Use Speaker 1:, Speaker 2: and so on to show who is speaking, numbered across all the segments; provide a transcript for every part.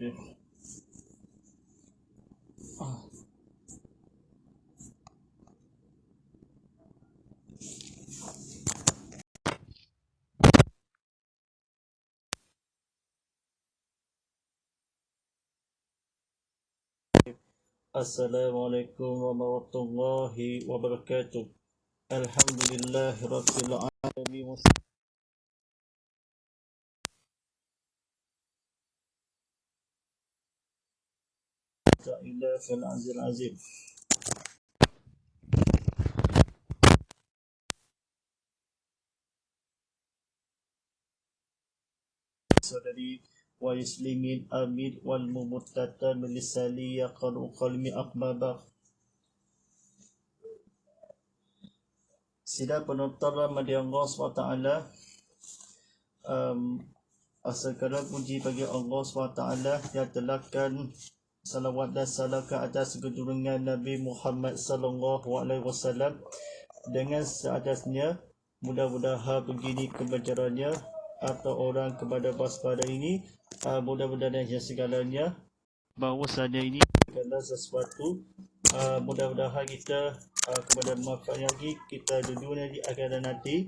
Speaker 1: Okay. Assalamualaikum warahmatullahi wabarakatuh. Alhamdulillahirabbil alamin. Ila fil azil azim. Saudari wa yuslimin amin wal mumuttata min lisani yaqulu qalmi aqbaba. Sidang penonton rahmati Allah SWT, segala puji bagi Allah SWT yang telahkan salawat dan salam ke atas junjungan Nabi Muhammad sallallahu alaihi wasallam dengan seadasnya. Mudah-mudahan begini kebenarannya atau orang kepada waspada ini, mudah-mudahan yang segalanya bahawasanya ini segala sesuatu, mudah-mudahan kita kepada manfaat lagi kita di dunia di akhirat nanti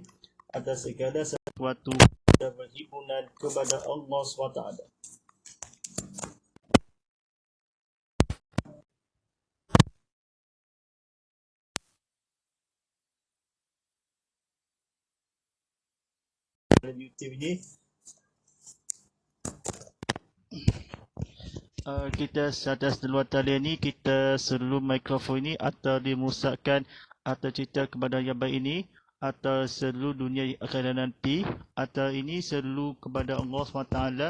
Speaker 1: atas segala sesuatu dan berhimpunan kepada Allah SWT. YouTube ini kita atas luar talian ni kita seluruh mikrofon ini atau dimusakkan atau cerita kepada yang baik ini atau seluruh dunia akhirat nanti atau ini seluruh kepada Allah SWT,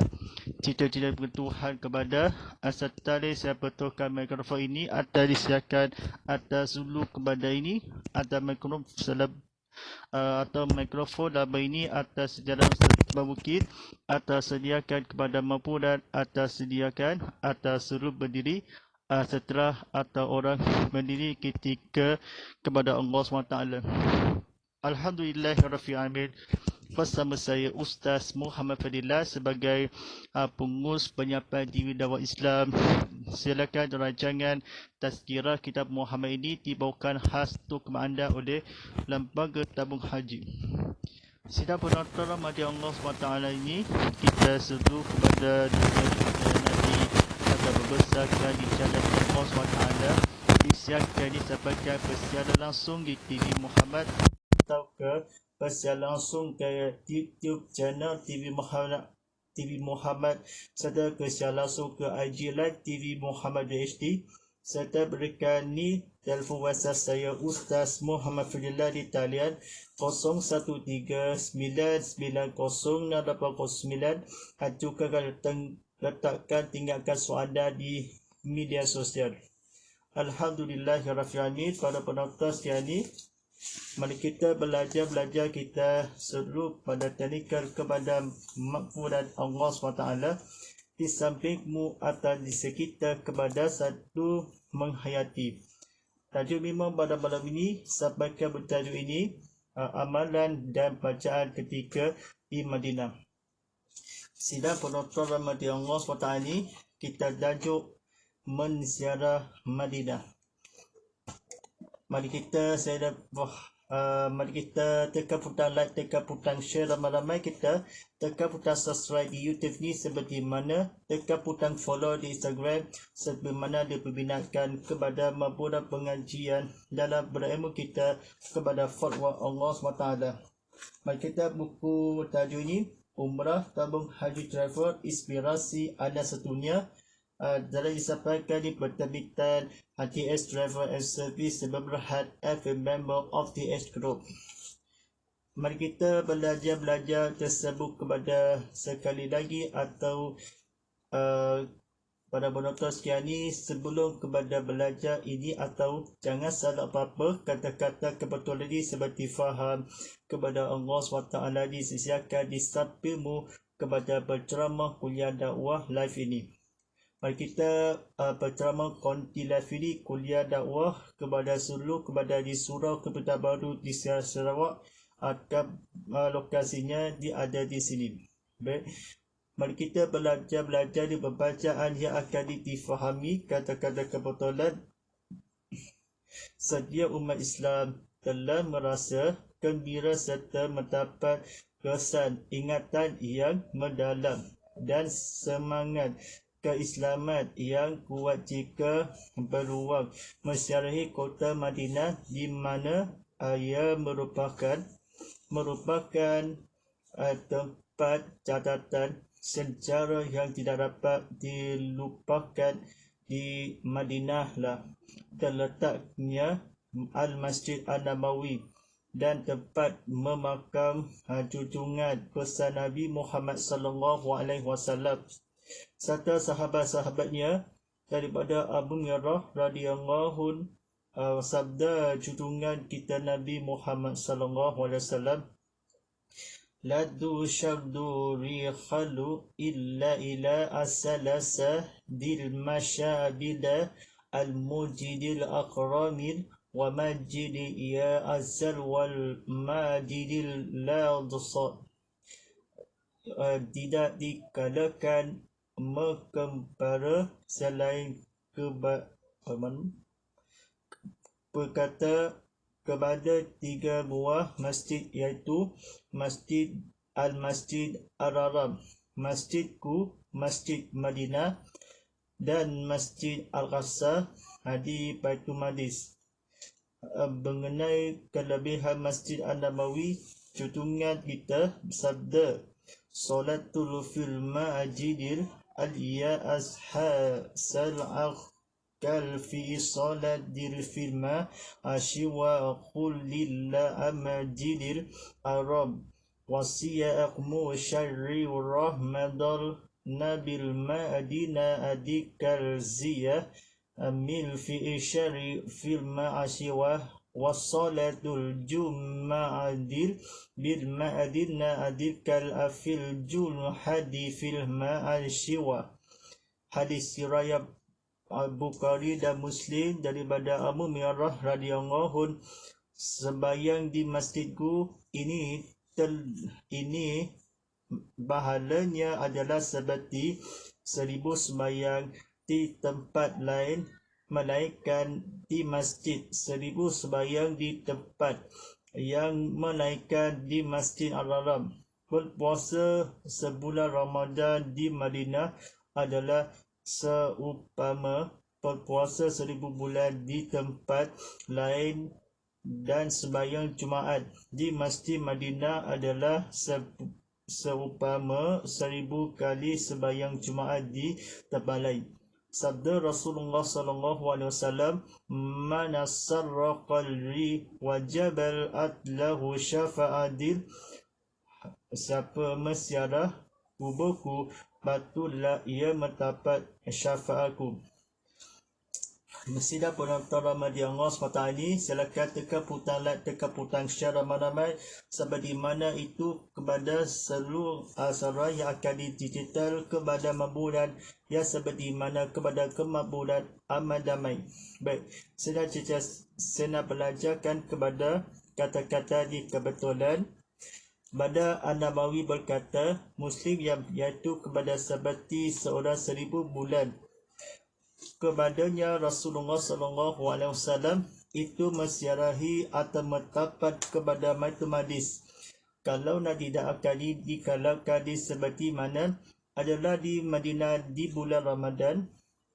Speaker 1: cerita-cerita Tuhan kepada asal tali saya betulkan mikrofon ini atau disiarkan atau seluruh kepada ini atau mikrofon atau mikrofon laba ini atas jalan mungkin atas sediakan kepada mampu dan atas sediakan atas suruh berdiri setelah atau orang berdiri ketika kepada Allah SWT. Alhamdulillahirabbil alamin. Bersama saya Ustaz Muhammad Fadillah sebagai pengurus penyampaian diri dakwah Islam. Silakan rancangan Tazkirah Kitab Muhammad ini dibawakan khas untuk anda oleh Lembaga Tabung Haji. Sidang penonton rahmati Allah SWT ini kita seru kepada dunia Nabi agar membesarkan di jalan Allah SWT, disiarkan disampaikan persiaran langsung di TV Muhammad atau ke persiaran langsung ke YouTube channel TV Muhammad serta persiaran langsung ke IG Live TV Muhammad HD serta berikan ni telefon WhatsApp saya Ustaz Muhammad Fadillah di talian 0139906809. Ajukan letakkan tinggalkan soalan di media sosial. Alhamdulillahirabbil alamin. Pada penonton sekalian ni, mari kita belajar kita seluruh pada teknikal kepada makfuran Allah SWT di sampingmu atau di sekitar kepada satu menghayati. Tajuk memang pada malam ini sampaikan bertajuk ini amalan dan bacaan ketika di Madinah. Sidang penonton rahmati Allah SWT ini kita tajuk menziarah Madinah. Mari kita mari kita tekan butang like, tekan butang share ramai-ramai, kita tekan butang subscribe di YouTube ni seperti mana, tekan butang follow di Instagram seperti mana diperbinatkan kepada membuat pengajian dalam berilmu kita kepada fatwa Allah SWT. Mari kita buku tajuk ini Umrah Tabung Haji Travel Inspirasi Anda Sedunia. Dalam disampaikan di penerbitan HTS Travel and Service Berhad as a member of TS Group. Mari kita belajar tersebut kepada sekali lagi atau pada penonton sekian ni, sebelum kepada belajar ini atau jangan salah apa-apa kata-kata kebetulan ini seperti faham kepada Allah SWT disisiakan di sampingmu kepada berceramah kuliah dakwah live ini. Mari kita berceramah konti live ini kuliah dakwah kepada seluruh kepada di Surau Keputusan Baru di Sarawak. Lokasinya ada di sini. Baik. Mari kita belajar di pembacaan yang akan difahami kata-kata kebetulan. Setiap umat Islam telah merasa gembira serta mendapat kesan ingatan yang mendalam dan semangat keislaman yang kuat jika berluang mensyarahi kota Madinah, di mana ia merupakan tempat catatan sejarah yang tidak dapat dilupakan. Di Madinah lah terletaknya Al-Masjid An-Nabawi dan tempat memakam junjungan besar Nabi Muhammad sallallahu alaihi wasallam serta sahabat-sahabatnya. Daripada Abu Hurairah radhiyallahu sabda junjungan kita Nabi Muhammad sallallahu alaihi wasallam, la tushaddu rihalu illa ila asalasa dil masyabida al-mujidil akramil wa majidi ya azal wal majidil ladsa. Tidak dikalakan mengembara selain berkata kepada tiga buah masjid, iaitu Masjid Al-Masjid Al-Haram, Masjidku, Masjid Madinah, dan Masjid Al-Aqsa di Baitul Maqdis. Mengenai kelebihan Masjid An-Nabawi, junjungan kita bersabda, Salatul fil ma'ajidil al-ya ashasal kal fi salatil filma ashiwa qulillah amajidil arab wasiya aqmu syarri rahmadal nabil ma'adina adikal ziyah amil fi syarri filma ashiwa wasalatul jum'adil bil ma'adina adikal afil jul hadi filma ashiwa. Hadis riwayat Al-Bukhari dan Muslim daripada Abu Hurairah radhiyallahu, sembahyang di masjidku ini bahalanya adalah seperti 1000 sembahyang di tempat lain, melainkan di masjid 1000 sembahyang di tempat yang melainkan di Masjid Al-Haram. Berpuasa sebulan Ramadan di Madinah adalah seumpama berpuasa 1000 bulan di tempat lain, dan sembahyang Jumaat di Masjid Madinah adalah seumpama 1000 kali sembahyang Jumaat di tempat lain. Sabda Rasulullah sallallahu alaihi wasallam, man asarra qalbi wajabal atlahu syafa'adil, siapa mensyarah kuburku, patutlah ia mendapat syafaatku. Mesidah penonton Ramadan Allah SWT ini, silakan tekan butang like, tekan butang share ramai-ramai seperti mana itu kepada seluruh acara yang akan digital kepada makbulan yang seperti mana kepada kemakbulan aman damai. Baik, saya nak belajarkan kepada kata-kata di kebetulan. Pada An-Nabawi berkata, Muslim yang iaitu kepada seperti seorang 1000 bulan. Kepadanya Rasulullah SAW itu mensyarahi atau mendapat kepada Baitul Maqdis. Kalau nak tidak akan dikalahkan di seperti mana adalah di Madinah di bulan Ramadan.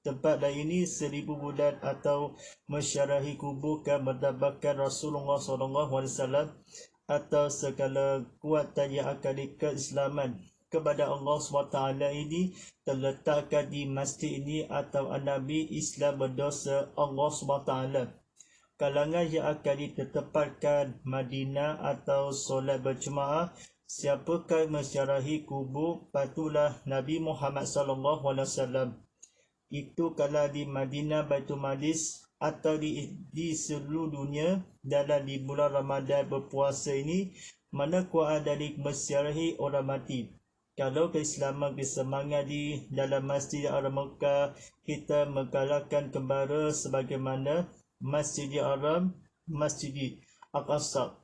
Speaker 1: Tempat lain ini 1000 bulan atau mensyarahi kubur dan mendapatkan Rasulullah SAW atau segala kuatan yang akan keislaman kepada Allah SWT ini terletakkan di masjid ini atau Nabi Islam berdosa Allah SWT. Kalangan yang akan ditempatkan Madinah atau solat berjemaah, siapakah mensyarahi kubur, patutlah Nabi Muhammad SAW. Itu kalau di Madinah Baitul Maqdis atau di seluruh dunia dalam di bulan Ramadan berpuasa ini, mana kuat dari mensyarahi orang mati. Kalau keislaman bersemangat di dalam Masjid Al-Mekah, kita menggalakkan kembara sebagaimana Masjid Al-Haram, Masjid Al-Aqsa.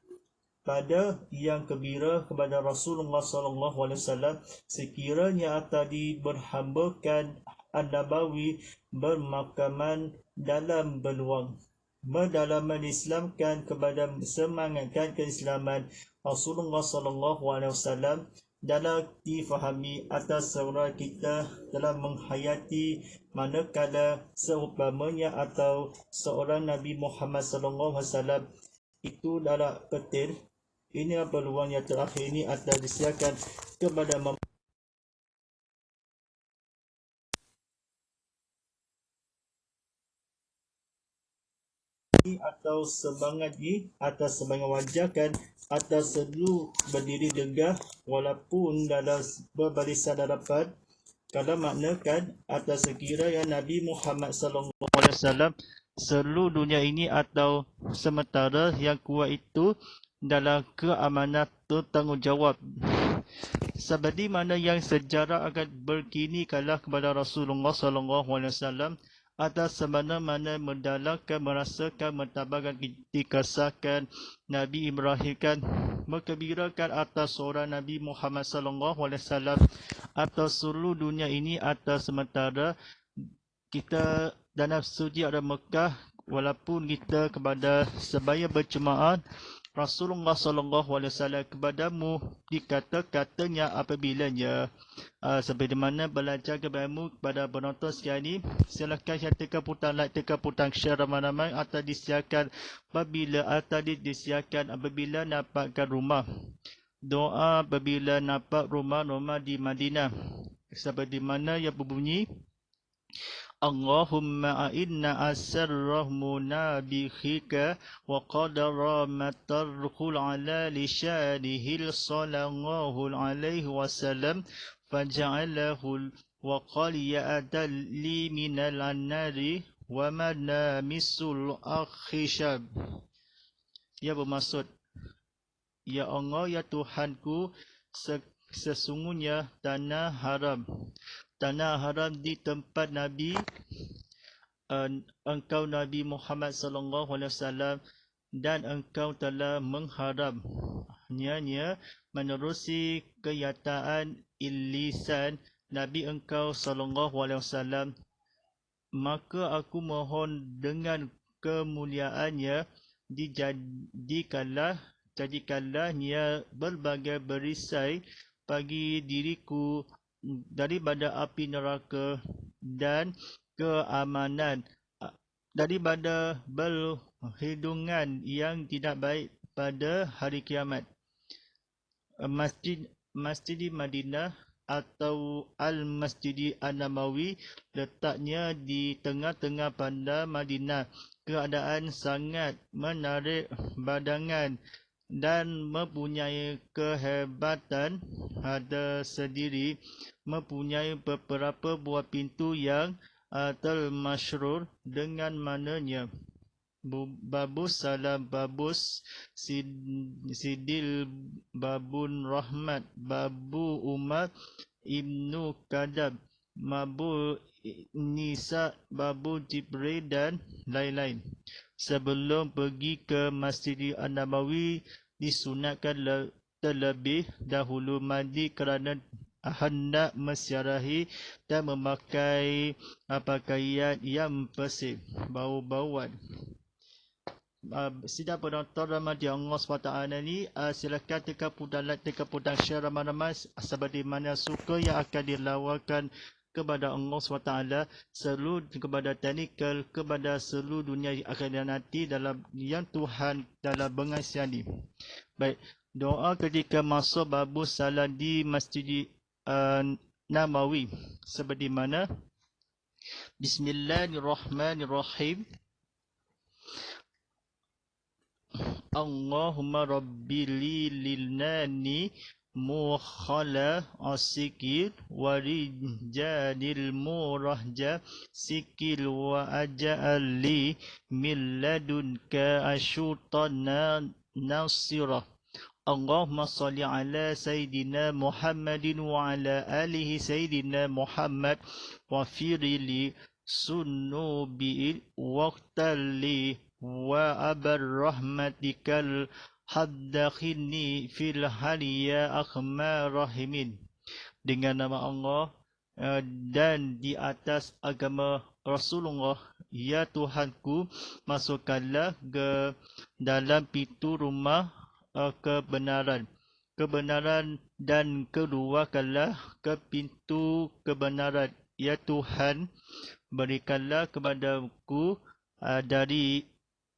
Speaker 1: pada yang gembira kepada Rasulullah SAW sekiranya tadi berhambakan An-Nabawi bermakaman dalam beluang. Mendalaman Islamkan kepada semangatkan keislaman Rasulullah SAW dalam difahami atas seorang kita telah menghayati manakala seumpamanya atau seorang Nabi Muhammad SAW itu dalam petir. Ini peluang yang terakhir ini akan disiarkan kepada atau semangat di atas semangat wajarkan atas seluruh berdiri tegak walaupun dalam berbarisan hadapan kalau maknakan atas sekiranya Nabi Muhammad SAW seluruh dunia ini atau sementara yang kuat itu dalam keamanan bertanggungjawab seperti mana yang sejarah akan berkini kalah kepada Rasulullah SAW atas semana-mana mendalangkan, merasakan, mentabahkan, dikasahkan Nabi Ibrahim kan berkebirakan atas seorang Nabi Muhammad SAW atas seluruh dunia ini atas sementara kita dalam suci ada Mekah walaupun kita kepada sebaya berjemaah Rasulullah SAW kepadamu dikata-katanya apabila seperti mana belajar kepadamu kepada penonton sekalian ini silakan yang tekan putang like, tekan putang share ramai-ramai atau disiarkan apabila atau disiarkan apabila nampakkan rumah doa apabila nampak rumah-rumah di Madinah seperti mana yang berbunyi Allahumma a'inna asarrah munabikhika wa qadara matarhul ala lishanihil sallallahu alaihi wasallam faja'alahul wa qaliya adalli minal annari wa manamisul akhishab. Ia bermaksud, Ya Allah, ya Tuhanku, sesungguhnya tanah haram di tempat Nabi engkau Nabi Muhammad SAW dan engkau telah mengharamnya menerusi kenyataan lisan Nabi engkau SAW, maka aku mohon dengan kemuliaannya jadikanlahnya berbagai berisai bagi diriku daripada api neraka dan keamanan daripada perlindungan yang tidak baik pada hari kiamat. Masjid Madinah atau Al-Masjid An-Nabawi letaknya di tengah-tengah bandar Madinah. Keadaan sangat menarik pandangan dan mempunyai kehebatan ada sendiri, mempunyai beberapa buah pintu yang termasyhur dengan mananya Babus Salam, Babus Sidil, Babun Rahmat, Babu Umar Ibnu Kadab, Babu Nisa, Babu Jibril dan lain-lain. Sebelum pergi ke Masjid An-Nabawi disunatkan terlebih dahulu mandi kerana hendak menziarahi dan memakai pakaian yang bersih, bau-bauan. Sidang penonton Ramadan Allah SWT ni silakan tekan putang like, tekan putang share ramai-ramai seperti mana suka yang akan dilawakan kepada Allah SWT seluruh kepada teknikal kepada seluruh dunia akan nanti dalam yang Tuhan dalam pengasihan ini. Baik, doa ketika masuk Babus Salam di Masjid Nabawi seperti mana Bismillahirrahmanirrahim. Allahumma rabbi lilnani mukhala asikil warijanil murahja sikil wa aja'ali min ladunka asyutana nasirah. Allahumma salli ala Sayyidina Muhammadin wa ala alihi Sayyidina Muhammad wa firili sunubi waqtali wa abar rahmatikal haddakhilni fil haliya akhma rahimin. Dengan nama Allah dan di atas agama Rasulullah, ya Tuhanku, masukkanlah ke dalam pintu rumah kebenaran dan keluarkanlah ke pintu kebenaran. Ya Tuhan, berikanlah kepadaku dari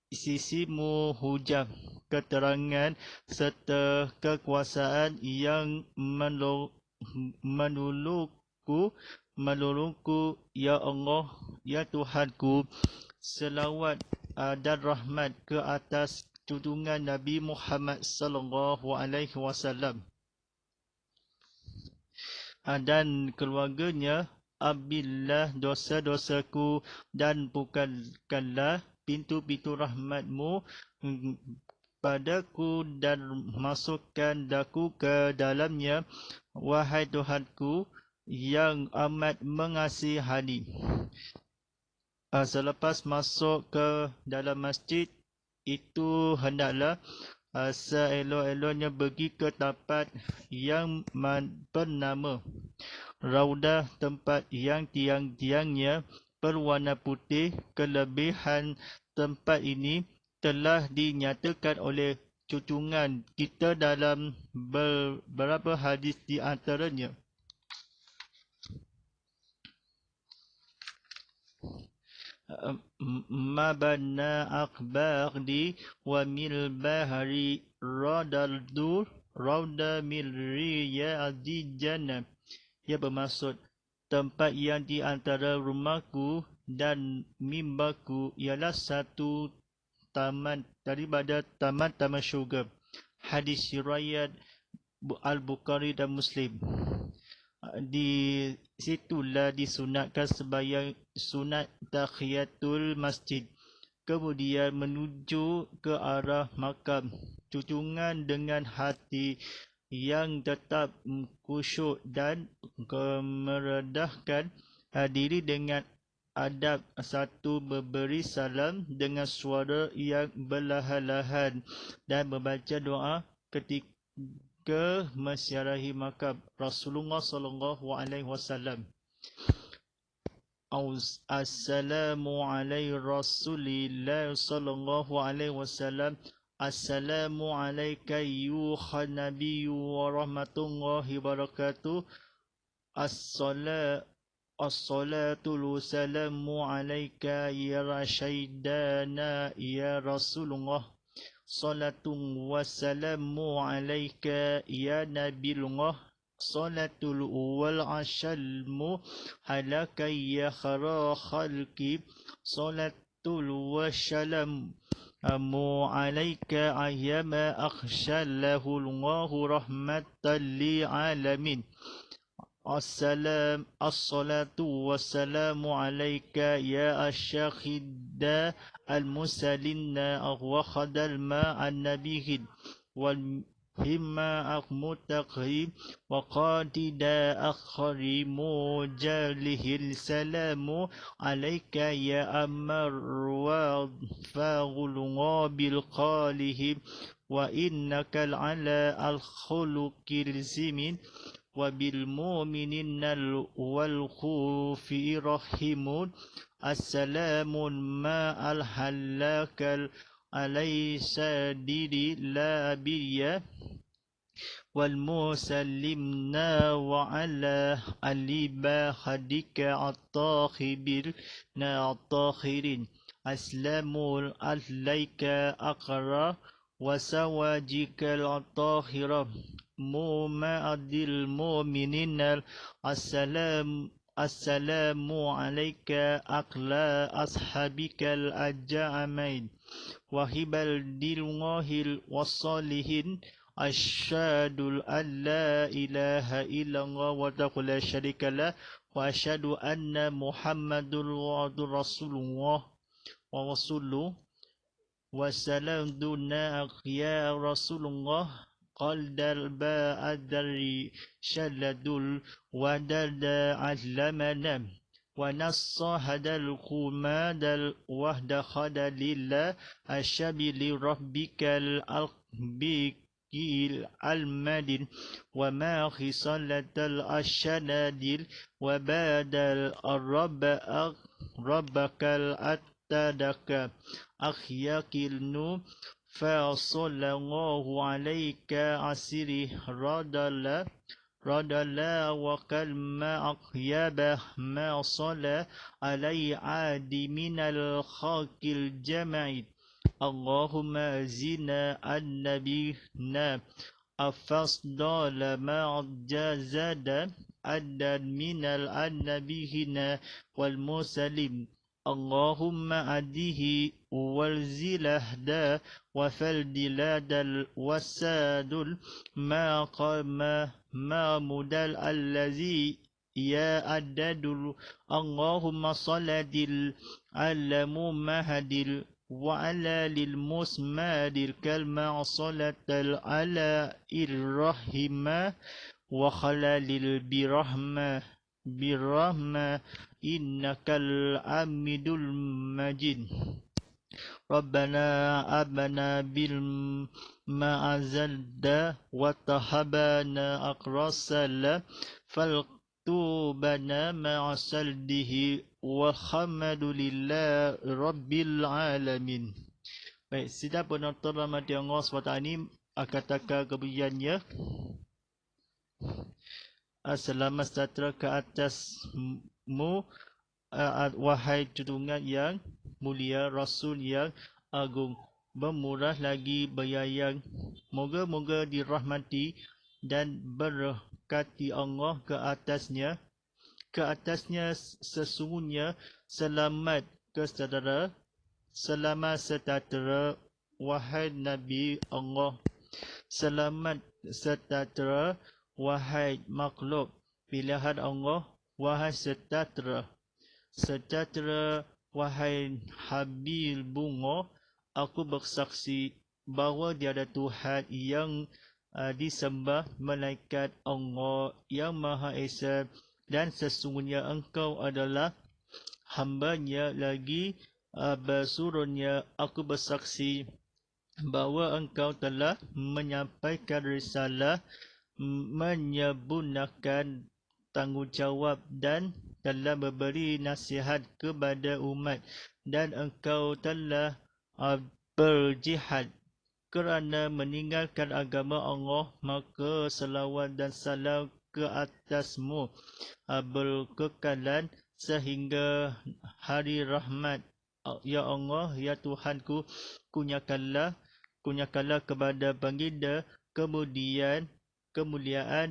Speaker 1: sisimu hujah, keterangan serta kekuasaan yang menolongku, ya Allah, ya Tuhanku. Selawat dan rahmat ke atas junjungan Nabi Muhammad sallallahu alaihi wasallam dan keluarganya. Ambillah dosa-dosaku dan bukakanlah pintu-pintu rahmatmu padaku dan masukkan daku ke dalamnya, wahai Tuhanku yang amat mengasihani. Selepas masuk ke dalam masjid itu, hendaklah seelok-eloknya pergi ke tempat yang bernama Raudah, tempat yang tiang-tiangnya berwarna putih. Kelebihan tempat ini telah dinyatakan oleh junjungan kita dalam beberapa hadis, di antaranya mabana akhbardi wa mil bahari radal dur rauda mil riyadil jannah. Ia bermaksud, tempat yang di antara rumahku dan mimbarku ialah satu taman daripada taman-taman syurga. Hadis riwayat Al-Bukhari dan Muslim. Di situlah disunatkan sembahyang sunat tahiyatul masjid, kemudian menuju ke arah makam junjungan dengan hati yang tetap khusyuk dan merendahkan diri dengan adab. Satu, memberi salam dengan suara yang berlahan-lahan dan membaca doa ketika menziarahi makam Rasulullah sallallahu alaihi wasallam. Assalamu alaihi Rasulillah sallallahu alaihi wasallam. Assalamu alayka ayyuhan nabiyyu wa rahmatullahi wa barakatuh. As-salatu wassalamu alayka ya Rashaydana ya Rasulullah. Salatu wassalamu alayka ya Nabiullah. Salatul wal asyalmu halaka ya khara khalqi. Salatul wassalam alaika ayyama akhshallahu Allahu rahmatan lil alamin. Assalatu wassalamu alaika ya asyahida al-musallina aghwaqadal ma'an nabiyyin wal himma akhmutaqhi wa qadida akhari mujalihil salamu alaika ya amar wa faghulunga bil qalihim wa innaka ala al-khuluqil zimin wa bil mu'minina wal khufi rahimun. Assalamun ma'al halakal alaysa diri la abiyya wal musallimna wa ala aliba hadika at-takhibir na at-takhirin. Aslamul alaika aqra wa sawajikal at-takhira ma'adil mu'minina. Assalamu alayka aqla ashabikal aja'amain wahibal dilungahil wassalihin. Asyhadu an la ilaha illallah wahdahu la syarikalah wa asyhadu anna Muhammadul Rasulullah wa rasuluh. Wassalamuna ya Rasulullah qaldal ba'adari syaladul wadada ahlamana wa nassahadal kumadal wahda khadalillah asyabili rabbikal بكيل المدين وما خصلة الأشناديل وبادل ربك الأتدك أخيك النو فصلى الله عليك عسيري رضلا وكلمة أقيابه ما صلى علي عاد من الخاك الجمعي اللهم زنا النبينا أفضل ما جزد أدد من النبيين والمسلم اللهم أديه والزلهدا وفالدلاد الوساد ما قام ما مدل الذي يا أدد اللهم صل على مهدل وعلى للمسماد الكلمة صلاة على الرحمة وخلال برحمة إنك العميد المجيد ربنا آمنا بالما أنزلت وتهبنا أقرصنا فاكتبنا مع سلده والحمد لله رب العالمين. Baik, sidang penonton rahmati Allah SWT ini katakan kemudiannya selamat sejahtera ke atasmu wahai junjungan yang mulia, Rasul yang agung, bermurah lagi beryayang, moga-moga dirahmati dan berkati Allah ke atasnya sesungguhnya selamat sejahtera wahai Nabi Allah, selamat sejahtera wahai makhluk pilihan Allah, wahai sejahtera wahai Habib bunga, aku bersaksi bahawa tiada Tuhan yang disembah melainkan Allah yang Maha Esa, dan sesungguhnya engkau adalah hamba-Nya lagi bersuruhnya. Aku bersaksi bahawa engkau telah menyampaikan risalah, menyempurnakan tanggungjawab dan telah memberi nasihat kepada umat, dan engkau telah berjihad kerana meninggalkan agama Allah, maka selawat dan salam ke atasmu berkekalan sehingga hari rahmat. Ya Allah, ya Tuhanku, kunyakanlah kepada baginda kemuliaan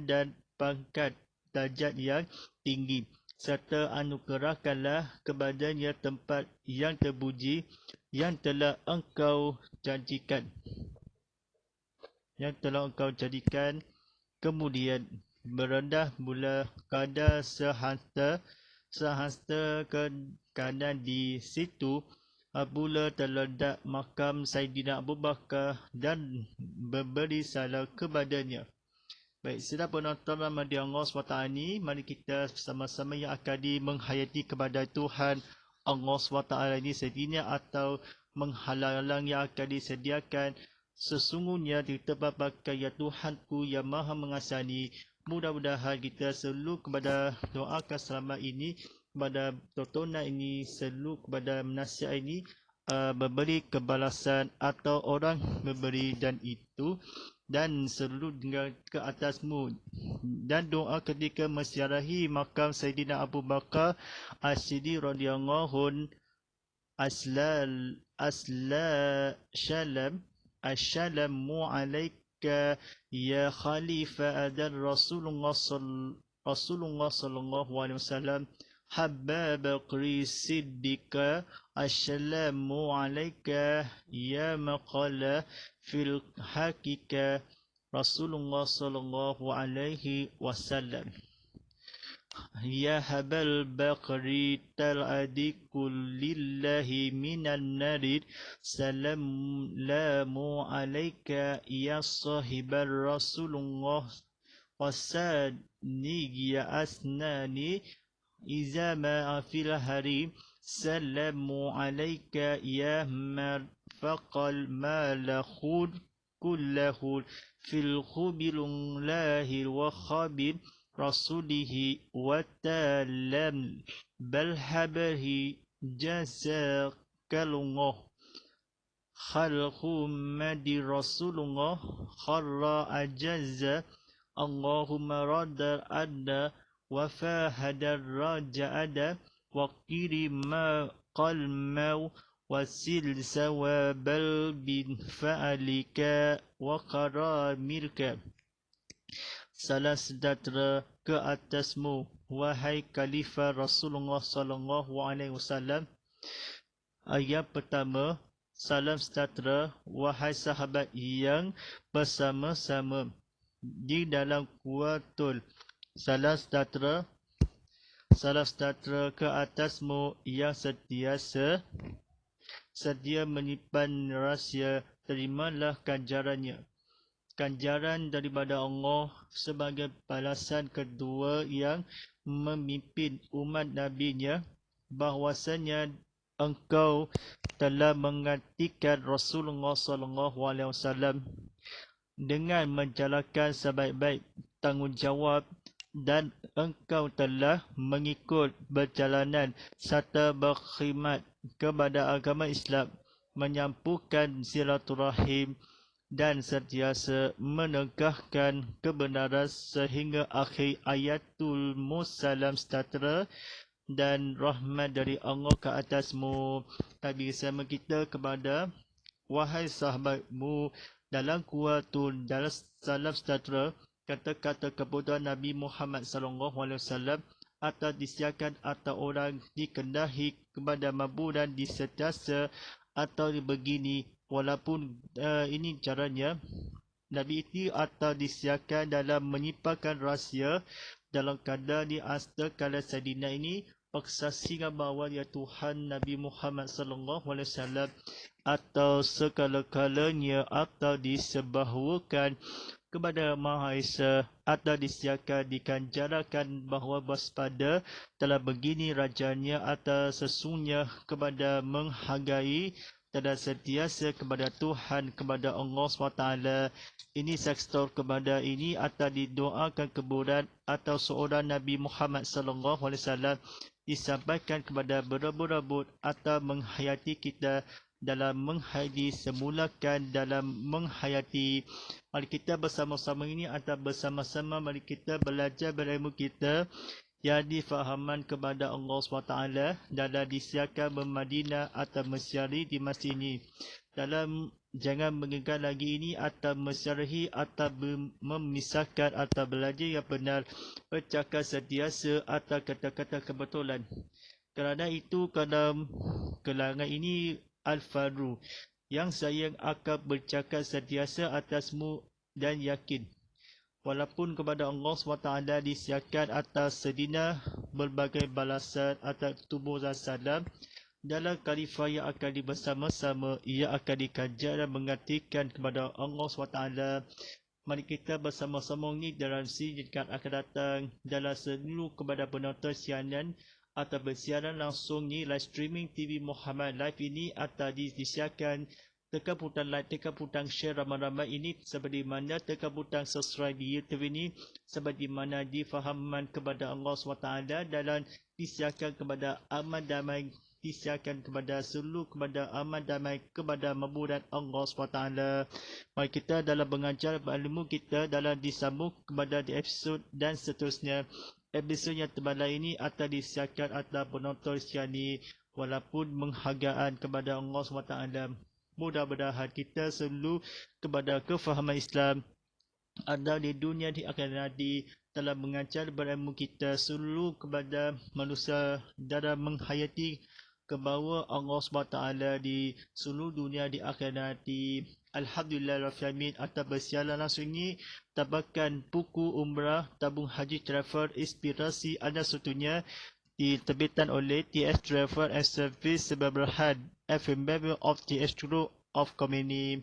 Speaker 1: dan pangkat darjat yang tinggi, serta anugerahkanlah kepadanya tempat yang terpuji yang telah engkau jadikan. Kemudian berendah mula kadar sehasta ke kanan di situ pula terletak makam Saidina Abu Bakar dan memberi salam kepadanya. Baik, sedang penonton rahmati Allah SWT ini, mari kita sama-sama yang akan menghayati kepada Tuhan Allah SWT ini sendirinya atau menghalang-halang yang akan disediakan. Sesungguhnya diterbabkan ya Tuhanku yang Maha Mengasani. Mudah-mudahan kita selalu kepada doakan selamat ini, kepada tontonan ini, selalu kepada menasihat ini memberi kebalasan atau orang memberi, dan itu dan selalu tinggal ke atasmu. Dan doa ketika menziarahi makam Saidina Abu Bakar As-Siddiq radhiyallahu Assalamu alaika ya khalifah dan Rasulullah sallallahu alaihi wasallam Habab Bakri Siddiqa Assalamu alaika ya maqala fil hakika Rasulullah sallallahu alaihi wasallam. Ya Habal Bakri tal'adiku lillahi minan narid Salamu alaika ya sahibar Rasulullah Wasani ya asnani Izama fil hari Salamu alaika ya marfaqal malakhud كله في الخبر الله وخبر رسوله وتعلم بل حبه جزاك الله خلق مد رسول الله خر أجز اللهم رد أدى وفاهد الرجعد وقير ما قلمو وسل سواب بالفعلك وقرامرك. Salam sejahtera ke atasmu, wahai Khalifah Rasulullah sallallahu alaihi wasallam. Ayat pertama, salam sejahtera wahai sahabat yang bersama-sama di dalam kuatul. Salam sejahtera ke atasmu yang sedia menyimpan rahsia, terimalah ganjaran daripada Allah sebagai balasan kedua yang memimpin umat Nabi-Nya, bahwasanya engkau telah menggantikan Rasulullah SAW dengan menjalankan sebaik-baik tanggungjawab, dan engkau telah mengikut perjalanan serta berkhidmat kepada agama Islam, menyambungkan silaturahim dan sentiasa menegakkan kebenaran sehingga akhir ayatul musalam sejahtera dan rahmat dari Allah ke atasmu. Nabi bersama kita kepada wahai sahabatmu dalam kuatul, dalam salam sejahtera, kata-kata keputusan Nabi Muhammad SAW atau disiarkan atau orang dikendahi kepada mabu dan disentiasa atau begini. Walaupun ini caranya, Nabi itu atau disiarkan dalam menyimpankan rahsia dalam keadaan di asta kala Sayyidina ini bersaksikan bahawa ya Tuhan Nabi Muhammad SAW atau segala-galanya atau disebahwakan kepada Maha Esa atau disiarkan dikanjarakan bahawa waspada telah begini rajanya atau sesungguhnya kepada menghargai dan sentiasa kepada Tuhan, kepada Allah SWT. Ini sektor kepada ini atau didoakan keburan atau seorang Nabi Muhammad SAW disampaikan kepada berabut-rabut atau menghayati kita dalam menghayati semulakan dalam menghayati. Mari kita bersama-sama ini atau bersama-sama mari kita belajar berilmu kita yang difahaman kepada Allah SWT dalam disiarkan bermadinah atau mensyari di masjid ini. Dalam jangan mengenal lagi ini atau mensyarahi atau memisahkan atau belajar yang benar, bercakap sentiasa atau kata-kata kebetulan. Kerana itu dalam kelangan ini Al-Faru yang saya akan bercakap sentiasa atasmu dan yakin. Walaupun kepada Allah SWT disiarkan atas sedina berbagai balasan atas tubuh dan salam, dalam khalifah yang akan bersama-sama ia akan dikajar dan menggantikan kepada Allah SWT. Mari kita bersama-sama ini dalam sidang akan datang dalam seluruh kepada penonton siaran atau bersiaran langsung ni live streaming TV Muhammad Live ini atau disiarkan. Tekan butang like, tekan butang share ramai-ramai ini seperti mana tekan butang subscribe di YouTube ini seperti mana difahaman kepada Allah SWT dalam disiarkan kepada aman damai, disiarkan kepada seluruh kepada aman damai kepada mabudan Allah SWT. Mari kita dalam mengajar ilmu kita dalam disambung kepada di episod dan seterusnya. Episod yang terbaik ini atau disiarkan atau penonton siani walaupun menghargaan kepada Allah SWT. Mudah-mudahan kita selalu kepada kefahaman Islam ada di dunia di akhirat nanti telah mengajar berilmu kita selalu kepada manusia dalam menghayati kebawa Allah SWT di seluruh dunia di akhirat nanti. Alhamdulillah Rabbil Alamin. Atau bersiaran langsung ini tabakan buku umrah tabung haji travel inspirasi anda satunya diterbitan oleh TS Travel and Service Berhad member of TS Group of Company.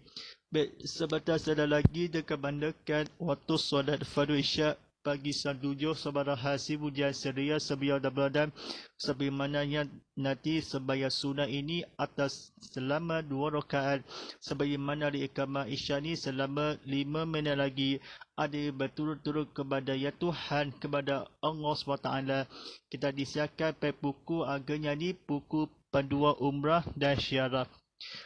Speaker 1: Sebentar saya lagi dekat bandakan waktu solat fardu isyak bagi sang tujuh saudara hasil ujian seria sebiar dan beradam sebagaimana yang nanti sembahyang sunnah ini atas selama 2 rakaat sebagaimana di iqamah isya ni selama 5 minit lagi ada berturut-turut kepada ya Tuhan kepada Allah SWT. Kita disiapkan buku agaknya ni buku panduan umrah dan syiarah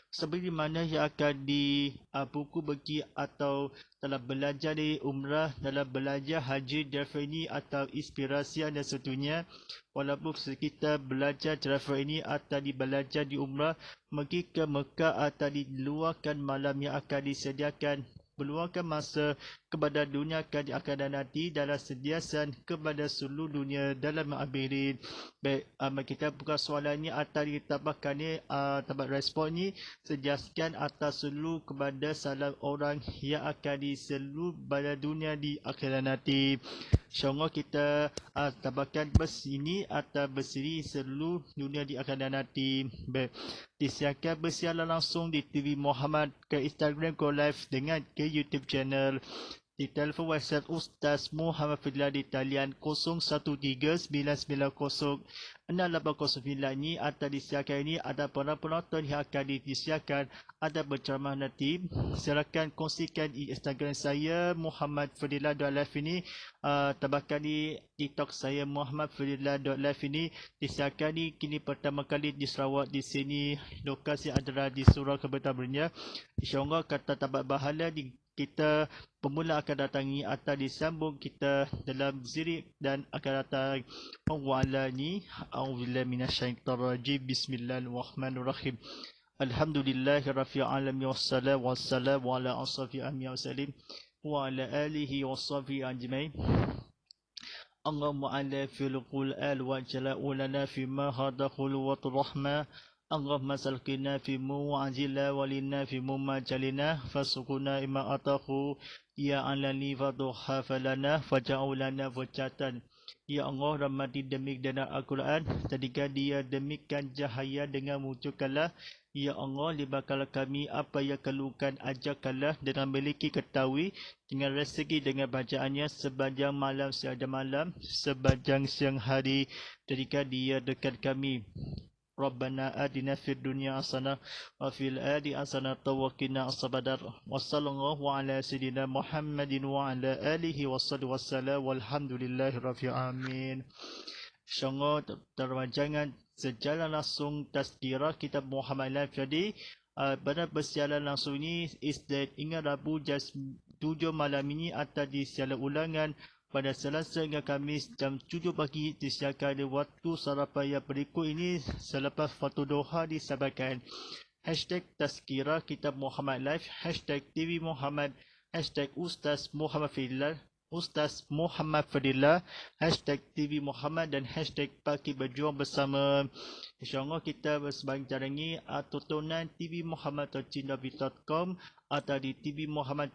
Speaker 1: seperti mana yang akan di buku bagi atau dalam belajar di umrah, dalam belajar haji driver ini atau inspirasi dan sebagainya. Walaupun kita belajar driver ini atau di belajar di umrah, pergi ke Mekah atau di luarkan malam yang akan disediakan, meluangkan masa kepada dunia akan nanti dalam sediasan kepada seluruh dunia dalam akhirin. Baik, kita buka soalan ni atau ditambahkan ni tempat respon ni sejaskan atas seluruh kepada salam orang yang akan di seluruh pada dunia di akhirat nanti. InsyaAllah kita tambahkan bers ini atau bersiri seluruh dunia di akhirat nanti. Baik, disiarkan bersiaran langsung di TV Muhammad, ke Instagram, ke live dengan ke YouTube channel. Di telefon WhatsApp Ustaz Muhammad Fadillah di talian 0139906809 ni atau disiarkan ini ada para penonton yang akan disiarkan ada berceramah nanti. Silakan kongsikan di Instagram saya Muhammad Fadillah.live ini, tambahkan di TikTok saya Muhammad Fadillah.live ini. Disiarkan ni kini pertama kali di Sarawak di sini, lokasi adalah di Surau Kebetulannya. InsyaAllah kata tabat bahala di kita pemula akan datangi atau disambung kita dalam zirik dan akan datang wa'alani a'udzubillahi minasyaitonirrajim. Bismillahirrahmanirrahim. Alhamdulillahirabbil alamin wassalamu ala asrafil anbiya'i wassalim wa ala alihi washabihi ajmain. Allahumma ala fil qur'an wa jala'u lana fima hadahul wa rahmah. Allahumma salkina fi mu'ajila walina fi mumajalina fasukuna ima atahu ya alani faduha falana faja'ulana fajatan. Ya Allah, rahmati demik dan Al-Quran, tadikan dia demikian cahaya dengan munculkanlah. Ya Allah, libatkanlah kami apa yang keluhkan ajarkanlah dengan memiliki ketahui dengan rezeki dengan bacaannya sepanjang malam siang malam sepanjang siang hari, tadikan dia dekat kami. Rabbana atina fid dunya hasanah wa fil akhirati hasanah wa qina adzabannar. Wassallallahu ala sayyidina Muhammadin wa ala alihi wassallam walhamdulillahirabbil alamin. InsyaAllah terwanjangan sejalan langsung tazkirah kitab Muhammad Live jadi pada bersiaran langsung ini Isnin hingga Rabu jam 7 malam ini atau di siaran ulangan pada Selasa hingga Khamis jam 7 pagi disiarkan di waktu sarapan yang berikut ini selepas waktu doha disampaikan. Hashtag Tazkirah Kitab Muhammad Live, hashtag TV Muhammad, hashtag Ustaz Muhammad Fadillah, hashtag TV Muhammad dan hashtag Pagi Berjuang Bersama. InsyaAllah kita bersembang jaringi tontonan TV Muhammad .com atau di TV Muhammad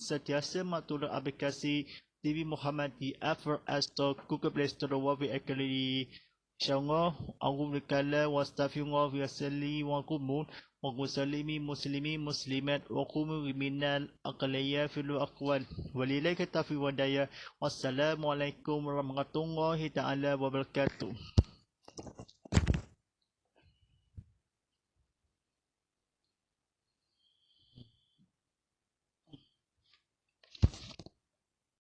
Speaker 1: setiasa maklum aplikasi TV Muhammad di Apple App Store, Google Play Store, Huawei Academy. InsyaAllah, Allahumma kalla wa astaghfirullah wa salli wa qumun wa muslimi muslimat wa qumu minal aqliya fil aqwal walillahi taufiq wa hidayah. Wassalamualaikum warahmatullahi taala wabarakatuh.